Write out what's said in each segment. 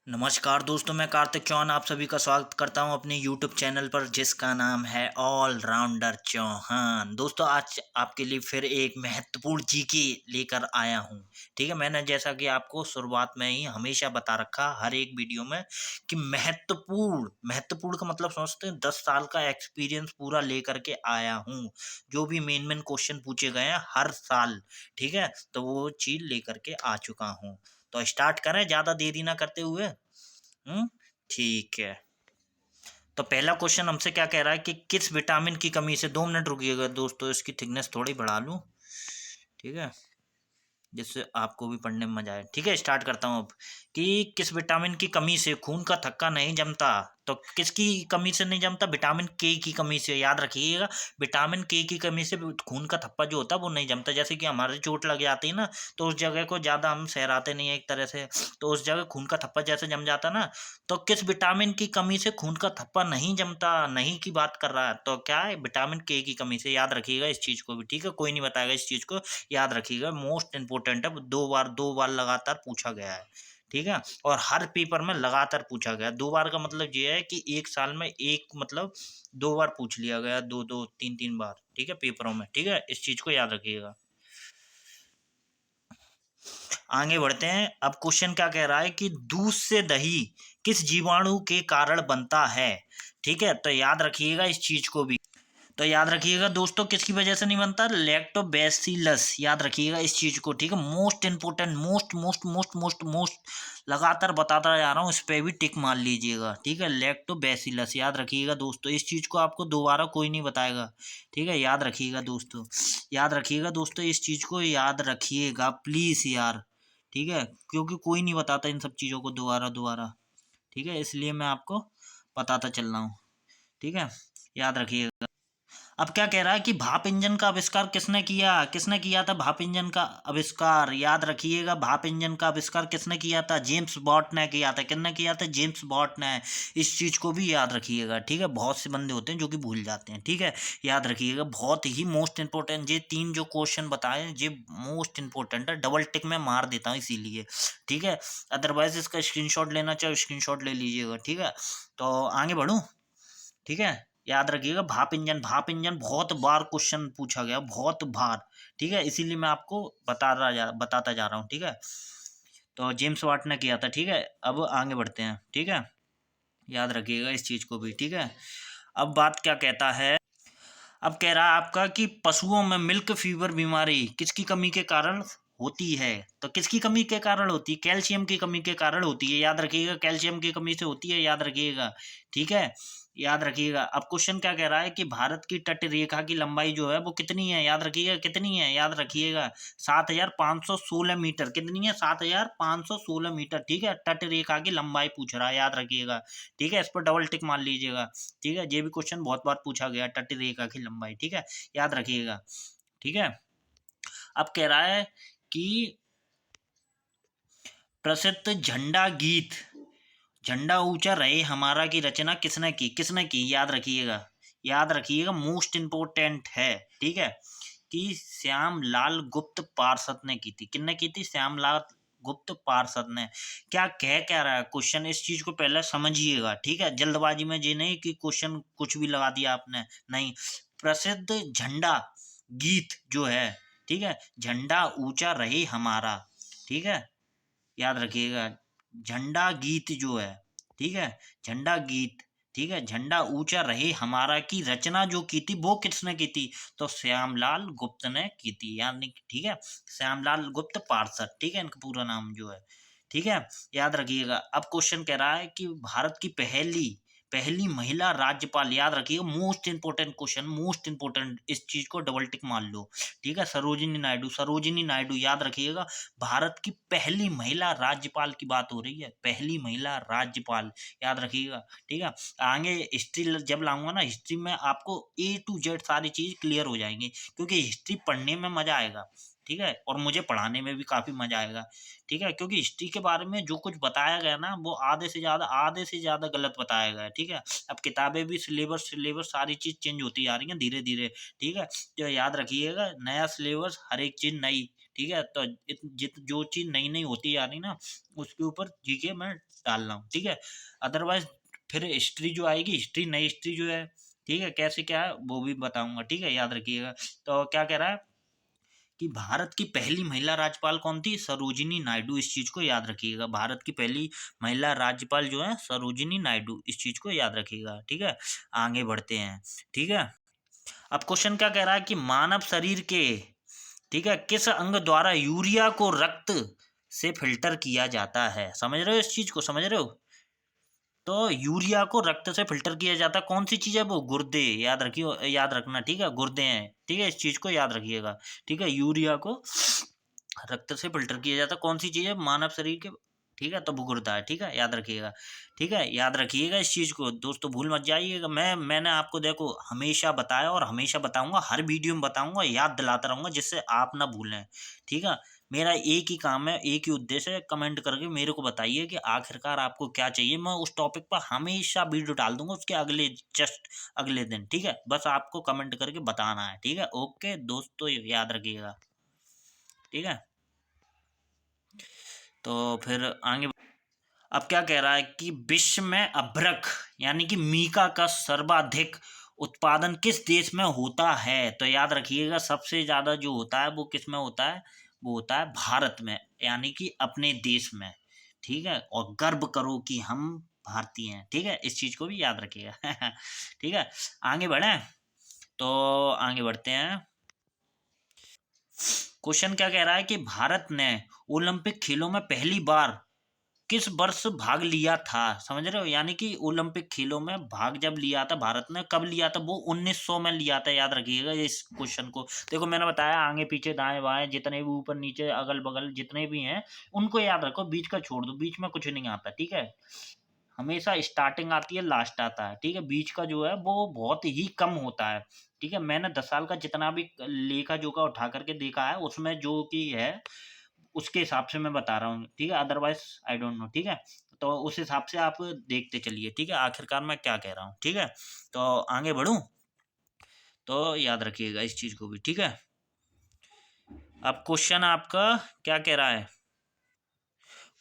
नमस्कार दोस्तों, मैं कार्तिक चौहान आप सभी का स्वागत करता हूं अपने यूट्यूब चैनल पर जिसका नाम है ऑल राउंडर चौहान। दोस्तों, आज आपके लिए फिर एक महत्वपूर्ण जीके लेकर आया हूं। ठीक है, मैंने जैसा कि आपको शुरुआत में ही हमेशा बता रखा हर एक वीडियो में कि महत्वपूर्ण महत्वपूर्ण का मतलब समझते हैं 10 साल का एक्सपीरियंस पूरा लेकर के आया हूँ। जो भी मेन मेन क्वेश्चन पूछे गए हैं हर साल, ठीक है, तो वो चीज लेकर के आ चुका हूँ। तो स्टार्ट करें ज्यादा देरी ना करते हुए। हम्म, ठीक है। तो पहला क्वेश्चन हमसे क्या कह रहा है कि किस विटामिन की कमी से, 2 मिनट रुकिएगा दोस्तों, इसकी थिकनेस थोड़ी बढ़ा लूं, ठीक है, जिससे आपको भी पढ़ने में मजा आए। ठीक है, स्टार्ट करता हूँ अब कि किस विटामिन की कमी से खून का थक्का नहीं जमता। तो किसकी कमी से नहीं जमता? विटामिन के की कमी से। याद रखिएगा, विटामिन के की कमी से खून का थप्पा जो होता है वो नहीं जमता। जैसे कि हमारे चोट लग जाती है ना, तो उस जगह को ज्यादा हम सहराते नहीं है एक तरह से, तो उस जगह खून का थप्पा जैसे जम जाता ना। तो किस विटामिन की कमी से खून का थप्पा नहीं जमता, नहीं की बात कर रहा है, तो क्या है? विटामिन के की कमी से। याद रखिएगा इस चीज को भी, ठीक है, कोई नहीं बताएगा इस चीज को। याद रखिएगा, मोस्ट इंपोर्टेंट है, दो बार लगातार पूछा गया है। ठीक है, और हर पेपर में लगातार पूछा गया। 2 बार का मतलब ये है कि एक साल में एक मतलब 2 बार पूछ लिया गया, दो दो तीन तीन बार, ठीक है, पेपरों में। ठीक है, इस चीज को याद रखिएगा। आगे बढ़ते हैं। अब क्वेश्चन क्या कह रहा है कि दूध से दही किस जीवाणु के कारण बनता है? ठीक है, तो याद रखिएगा इस चीज को भी। तो याद रखिएगा दोस्तों, किसकी वजह से नहीं बनता? लैक्टोबैसिलस। याद रखिएगा इस चीज को, ठीक है, most important, most most most most most लगातार बताता जा रहा हूँ, इस पे भी टिक मार लीजिएगा। ठीक है, लैक्टोबैसिलस याद रखिएगा दोस्तों, इस चीज को आपको दोबारा कोई नहीं बताएगा। ठीक है, याद रखिएगा दोस्तों, याद रखिएगा दोस्तों, इस चीज को याद रखिएगा प्लीज यार। ठीक है, क्योंकि कोई नहीं बताता इन सब चीजों को दोबारा दोबारा। ठीक है, इसलिए मैं आपको बताता चल रहा हूँ। ठीक है, याद रखिएगा। अब क्या कह रहा है कि भाप इंजन का आविष्कार किसने किया? किसने किया था भाप इंजन का आविष्कार? याद रखिएगा, भाप इंजन का आविष्कार किसने किया था? जेम्स बॉट ने किया था। किसने किया था? जेम्स बॉट ने। इस चीज को भी याद रखिएगा। ठीक है, बहुत से बंदे होते हैं जो कि भूल जाते हैं। ठीक है, याद रखिएगा, बहुत ही मोस्ट इंपोर्टेंट ये तीन जो क्वेश्चन बताए, ये मोस्ट इंपोर्टेंट है। डबल टिक में मार देता हूँ इसीलिए। ठीक है, अदरवाइज इसका स्क्रीनशॉट लेना चाहे स्क्रीनशॉट ले लीजिएगा। ठीक है, तो आगे बढ़ूं। ठीक है, याद रखिएगा, भाप इंजन बहुत बार क्वेश्चन पूछा गया, बहुत बार। ठीक है, इसीलिए मैं आपको बताता जा रहा हूँ। ठीक है, तो जेम्स वाट ने किया था। ठीक है, अब आगे बढ़ते हैं। ठीक है, याद रखिएगा इस चीज को भी। ठीक है, अब बात क्या कहता है? अब कह रहा है आपका कि पशुओं में मिल्क फीवर बीमारी किसकी कमी के कारण होती है? तो किसकी कमी के कारण होती है? कैल्शियम की कमी के कारण होती है। याद रखिएगा, कैल्शियम की कमी से होती है, याद रखिएगा। ठीक है, याद रखिएगा। अब क्वेश्चन क्या कह रहा है कि भारत की तट रेखा की लंबाई जो है वो कितनी है? याद रखिएगा, कितनी है? याद रखिएगा, 7,516 मीटर। कितनी है? 7,516 मीटर। ठीक है, तट रेखा की लंबाई पूछ रहा है, याद रखिएगा। ठीक है, इस पर डबल टिक मान लीजिएगा। ठीक है, ये भी क्वेश्चन बहुत बार पूछा गया, तट रेखा की लंबाई। ठीक है, याद रखिएगा। ठीक है, अब कह रहा है कि प्रसिद्ध झंडा गीत झंडा ऊंचा रहे हमारा की रचना किसने की? किसने की? याद रखिएगा, याद रखिएगा, मोस्ट इंपोर्टेंट है। ठीक है, कि श्याम लाल गुप्त पार्षद ने की थी। किसने की थी? श्याम लाल गुप्त पार्षद ने। क्या रहा है क्वेश्चन, इस चीज को पहले समझिएगा। ठीक है, जल्दबाजी में ये नहीं कि क्वेश्चन कुछ भी लगा दिया आपने, नहीं। प्रसिद्ध झंडा गीत जो है, ठीक है, झंडा ऊंचा रहे हमारा, ठीक है, याद रखिएगा, झंडा गीत जो है, ठीक है, झंडा गीत, ठीक है, झंडा ऊंचा रहे हमारा की रचना जो की थी वो किसने की थी? तो श्यामलाल गुप्त ने की थी, यानी कि, ठीक है, श्यामलाल गुप्त पार्षद। ठीक है, इनका पूरा नाम जो है। ठीक है, याद रखिएगा। अब क्वेश्चन कह रहा है कि भारत की पहली पहली महिला राज्यपाल, याद रखिएगा, most important question, most important, इस चीज को डबल टिक मान लो। ठीक है, सरोजिनी नायडू, सरोजिनी नायडू, याद रखिएगा, भारत की पहली महिला राज्यपाल की बात हो रही है, पहली महिला राज्यपाल, याद रखिएगा। ठीक है, आगे हिस्ट्री जब लाऊंगा ना, हिस्ट्री में आपको A to Z सारी चीज क्लियर हो जाएंगी, क्योंकि हिस्ट्री पढ़ने में मजा आएगा। ठीक है, और मुझे पढ़ाने में भी काफी मजा आएगा। ठीक है, क्योंकि हिस्ट्री के बारे में जो कुछ बताया गया ना, वो आधे से ज्यादा गलत बताया गया है। ठीक है, अब किताबें भी, सिलेबस सिलेबस सारी चीज चेंज होती जा रही है धीरे धीरे। ठीक है, तो याद रखिएगा, नया सिलेबस, हर एक चीज नई। ठीक है। तो जित जो चीज़ नई नई होती जा रही ना उसके ऊपर जीके मैं डाल रहा हूँ, ठीक है। अदरवाइज फिर हिस्ट्री जो आएगी, हिस्ट्री नई हिस्ट्री जो है, ठीक है, कैसे क्या है वो भी बताऊंगा, ठीक है, याद रखिएगा। तो क्या कह रहा है कि भारत की पहली महिला राज्यपाल कौन थी? सरोजिनी नायडू। इस चीज को याद रखिएगा, भारत की पहली महिला राज्यपाल जो है सरोजिनी नायडू, इस चीज को याद रखिएगा, ठीक है। आगे बढ़ते हैं, ठीक है। अब क्वेश्चन क्या कह रहा है कि मानव शरीर के, ठीक है, किस अंग द्वारा यूरिया को रक्त से फिल्टर किया जाता है? समझ रहे हो इस चीज को, समझ रहे हो? तो यूरिया को रक्त से फिल्टर किया जाता है, कौन सी चीज है वो? गुर्दे, याद रखियो, याद रखना, ठीक है, गुर्दे हैं, ठीक है, इस चीज को याद रखिएगा, ठीक है। यूरिया को रक्त से फिल्टर किया जाता है, कौन सी चीज है मानव शरीर के? ठीक है, तो वो गुर्दा है, ठीक है, याद रखिएगा, ठीक है, याद रखिएगा इस चीज को दोस्तों, भूल मत जाइएगा। मैंने आपको देखो हमेशा बताया और हमेशा बताऊंगा, हर वीडियो में बताऊंगा, याद दिलाता रहूंगा जिससे आप ना भूलें, ठीक है। मेरा एक ही काम है, एक ही उद्देश्य है, कमेंट करके मेरे को बताइए कि आखिरकार आपको क्या चाहिए, मैं उस टॉपिक पर हमेशा वीडियो डाल दूंगा उसके अगले, जस्ट अगले दिन, ठीक है। बस आपको कमेंट करके बताना है, ठीक है। ओके दोस्तों, याद रखिएगा, ठीक है। तो फिर आगे, अब क्या कह रहा है कि विश्व में अभ्रक यानी कि मीका का सर्वाधिक उत्पादन किस देश में होता है? तो याद रखिएगा, सबसे ज्यादा जो होता है वो किस में होता है? वो होता है भारत में, यानी कि अपने देश में, ठीक है। और गर्व करो कि हम भारतीय हैं, ठीक है, इस चीज को भी याद रखिएगा ठीक है। आगे बढ़े, तो आगे बढ़ते हैं। क्वेश्चन क्या कह रहा है कि भारत ने ओलंपिक खेलों में पहली बार किस वर्ष भाग लिया था? समझ रहे हो, यानी कि ओलंपिक खेलों में भाग जब लिया था भारत ने, कब लिया था? वो 1900 में लिया था, याद रखिएगा इस क्वेश्चन को। देखो मैंने बताया, आगे पीछे दाएं बाएं जितने भी ऊपर नीचे अगल बगल जितने भी हैं उनको याद रखो, बीच का छोड़ दो, बीच में कुछ नहीं आता, ठीक है। हमेशा स्टार्टिंग आती है, लास्ट आता है, ठीक है। बीच का जो है वो बहुत ही कम होता है, ठीक है। मैंने 10 साल का जितना भी लेखा जोखा उठा करके देखा है उसमें जो कि है उसके हिसाब से मैं बता रहा हूँ, ठीक है, अदरवाइज आई डोंट नो, ठीक है। तो उस हिसाब से आप देखते चलिए, ठीक है, आखिरकार मैं क्या कह रहा हूँ, ठीक है। तो आगे बढ़ूं, तो याद रखिएगा इस चीज को भी, ठीक है। अब क्वेश्चन आपका क्या कह रहा है?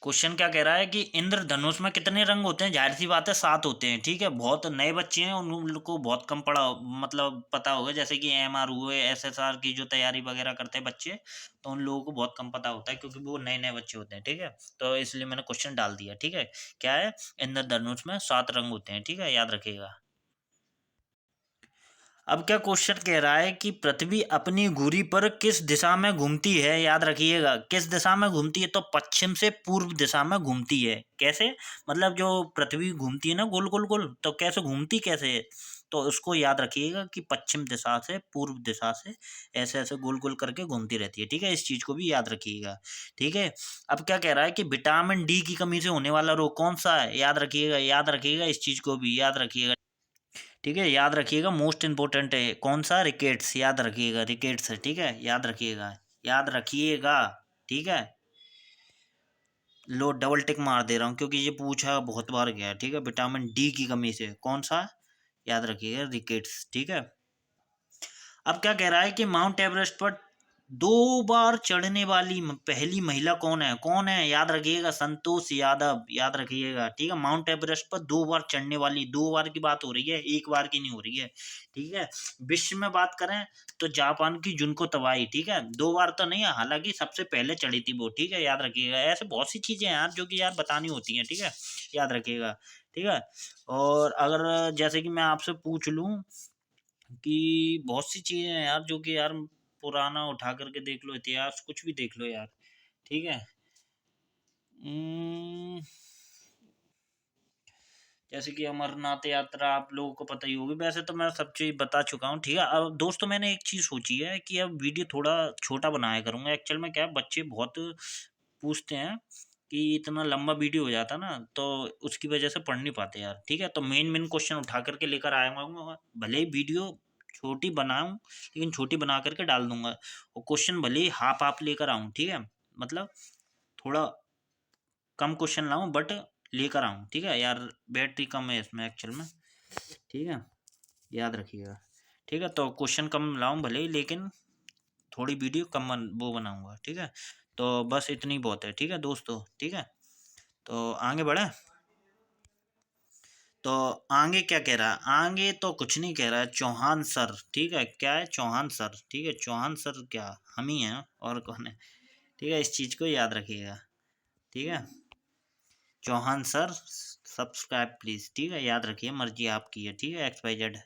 क्वेश्चन क्या कह रहा है कि इंद्रधनुष में कितने रंग होते हैं? जाहिर सी बात है 7 होते हैं, ठीक है। बहुत नए बच्चे हैं उन लोग को बहुत कम पड़ा, मतलब पता होगा, जैसे कि एमआर हुए, एसएसआर की जो तैयारी वगैरह करते हैं बच्चे, तो उन लोगों को बहुत कम पता होता है क्योंकि वो नए नए बच्चे होते हैं, ठीक है। तो इसलिए मैंने क्वेश्चन डाल दिया, ठीक है। क्या है? इंद्रधनुष में 7 रंग होते हैं, ठीक है, याद रखिएगा। अब क्या क्वेश्चन कह रहा है कि पृथ्वी अपनी धुरी पर किस दिशा में घूमती है? याद रखिएगा, किस दिशा में घूमती है? तो पश्चिम से पूर्व दिशा में घूमती है। कैसे? मतलब जो पृथ्वी घूमती है ना गोल गोल गोल, तो कैसे घूमती कैसे है? तो उसको याद रखिएगा कि पश्चिम दिशा से पूर्व दिशा से ऐसे ऐसे गोल गोल करके घूमती रहती है, ठीक है, इस चीज को भी याद रखिएगा, ठीक है। अब क्या कह रहा है कि विटामिन डी की कमी से होने वाला रोग कौन सा है? याद रखिएगा, याद रखिएगा, इस चीज को भी याद रखिएगा, ठीक है, याद रखिएगा, मोस्ट इंपोर्टेंट है कौन सा? रिकेट्स, याद रखिएगा, रिकेट्स है, ठीक है, याद रखिएगा, याद रखिएगा, ठीक है। लो डबल टिक मार दे रहा हूँ क्योंकि ये पूछा बहुत बार गया है, ठीक है। विटामिन डी की कमी से कौन सा? याद रखिएगा, रिकेट्स, ठीक है। अब क्या कह रहा है कि माउंट एवरेस्ट पर 2 बार चढ़ने वाली पहली महिला कौन है? कौन है? याद रखिएगा, संतोष यादव, याद रखिएगा, ठीक है। माउंट एवरेस्ट पर 2 बार चढ़ने वाली, 2 बार की बात हो रही है, एक बार की नहीं हो रही है, ठीक है। विश्व में बात करें तो जापान की जुनको तबाई, ठीक है, 2 बार तो नहीं है, हालांकि सबसे पहले चढ़ी थी वो, ठीक है, याद रखिएगा। ऐसे बहुत सी चीजें हैं यार जो कि यार बतानी होती हैं, ठीक है, याद रखिएगा, ठीक है। और अगर जैसे कि मैं आपसे पूछ लूं कि बहुत सी चीजें हैं यार जो कि यार पुराना उठा करके देख लो, इतिहास कुछ भी देख लो यार, ठीक है। उम्म, जैसे कि अमरनाथ यात्रा आप लोगों को पता ही होगी, वैसे तो मैं सब चीज बता चुका हूँ, ठीक है। अब दोस्तों मैंने एक चीज सोची है कि अब वीडियो थोड़ा छोटा बनाया करूंगा, एक्चुअल में क्या है बच्चे बहुत पूछते हैं कि इतना लंबा वीडियो हो जाता ना, तो उसकी वजह से पढ़ नहीं पाते यार, ठीक है। तो मेन मेन क्वेश्चन उठा करके लेकर आऊंगा, भले ही वीडियो छोटी बनाऊं लेकिन छोटी बना करके डाल दूंगा, और क्वेश्चन भले ही हाफ हाफ लेकर आऊं, ठीक है, मतलब थोड़ा कम क्वेश्चन लाऊं बट लेकर आऊं, ठीक है यार। बैटरी कम है इसमें एक्चुअल में, ठीक है, याद रखिएगा, ठीक है। तो क्वेश्चन कम लाऊं भले ही लेकिन थोड़ी वीडियो कम वो बनाऊंगा, ठीक है। तो बस इतनी बहुत है, ठीक है दोस्तों, ठीक है। तो आगे बढ़े। तो आगे क्या कह रहा है, आगे तो कुछ नहीं कह रहा है, चौहान सर, ठीक है, क्या है चौहान सर, ठीक है, चौहान सर क्या हम ही हैं और कौन है, ठीक है, इस चीज को याद रखिएगा, ठीक है। चौहान सर सब्सक्राइब प्लीज, ठीक है, याद रखिए, मर्जी आपकी है, ठीक है, XYZ,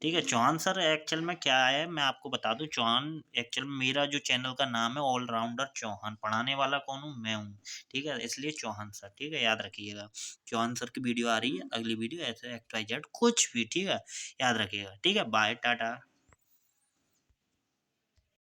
ठीक है। चौहान सर एक्चुअल में क्या है, मैं आपको बता दूं, चौहान एक्चुअल में मेरा जो चैनल का नाम है ऑलराउंडर चौहान, पढ़ाने वाला कौन हूँ, मैं हूँ, ठीक है, इसलिए चौहान सर, ठीक है, याद रखिएगा। चौहान सर की वीडियो आ रही है, अगली वीडियो ऐसे XYZ कुछ भी, ठीक है, याद रखिएगा, ठीक है, बाय टाटा।